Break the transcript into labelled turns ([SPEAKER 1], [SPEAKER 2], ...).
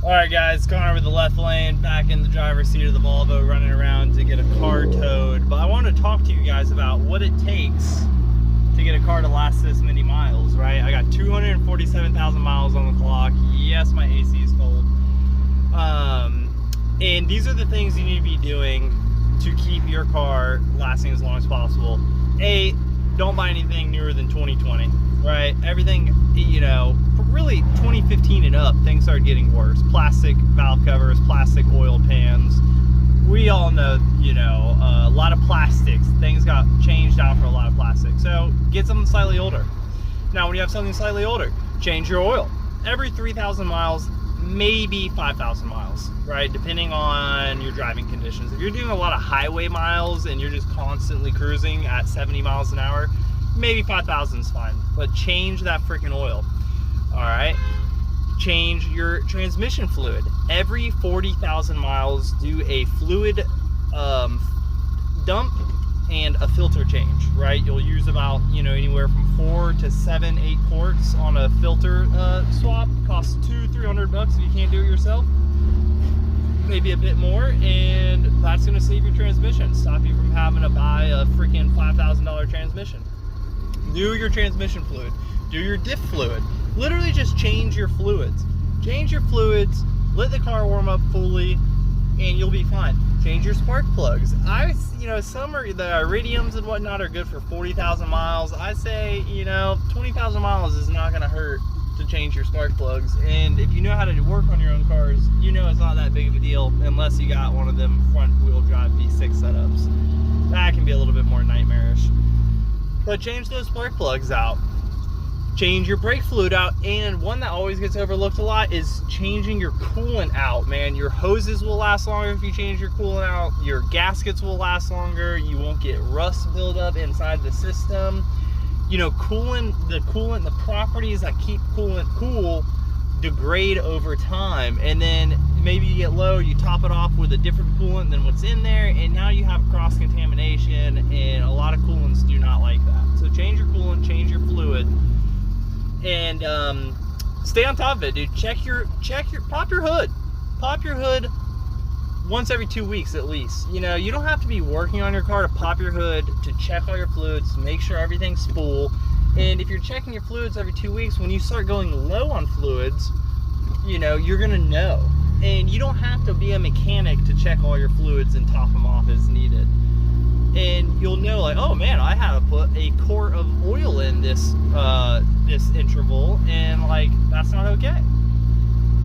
[SPEAKER 1] Alright guys, Connor with the left lane, back in the driver's seat of the Volvo, running around to get a car towed. But I want to talk to you guys about what it takes to get a car to last this many miles, right? I got 247,000 miles on the clock. Yes, my AC is cold. And these are the things you need to be doing to keep your car lasting as long as possible. A, don't buy anything newer than 2020, right? Everything, you know, really 2015 and up, things started getting worse. Plastic valve covers, plastic oil pans. We all know, you know, a lot of plastics. Things got changed out for a lot of plastic. So get something slightly older. Now, when you have something slightly older, change your oil. Every 3,000 miles, maybe 5,000 miles, right? Depending on your driving conditions. If you're doing a lot of highway miles and you're just constantly cruising at 70 miles an hour, maybe 5,000 is fine. But change that freaking oil. All right, change your transmission fluid. Every 40,000 miles, do a fluid dump and a filter change, right? You'll use about, you know, anywhere from 4 to 7, 8 quarts on a filter swap. Costs $200-300 if you can't do it yourself. Maybe a bit more, and that's gonna save your transmission. Stop you from having to buy a freaking $5,000 transmission. Do your transmission fluid. Do your diff fluid. Literally just change your fluids. Change your fluids, let the car warm up fully, and you'll be fine. Change your spark plugs. You know, some are, the iridiums and whatnot are good for 40,000 miles. I say, you know, 20,000 miles is not gonna hurt to change your spark plugs. And if you know how to work on your own cars, you know it's not that big of a deal unless you got one of them front wheel drive V6 setups. That can be a little bit more nightmarish. But change those spark plugs out. Change your brake fluid out, and one that always gets overlooked a lot is changing your coolant out, man. Your hoses will last longer if you change your coolant out. Your gaskets will last longer. You won't get rust buildup inside the system. You know, the properties that keep coolant cool degrade over time, and then maybe you get low, you top it off with a different coolant than what's in there, and now you have cross contamination, and a lot of coolants do not like that. So change your coolant, change your fluid, and stay on top of it, dude. Pop your hood once every 2 weeks at least. You know, you don't have to be working on your car to pop your hood, to check all your fluids, to make sure everything's full. And if you're checking your fluids every 2 weeks, when you start going low on fluids, you know, you're gonna know. And you don't have to be a mechanic to check all your fluids and top them off as needed. And you'll know, like, oh man, I had to put a quart of oil in this interval, and like, that's not okay.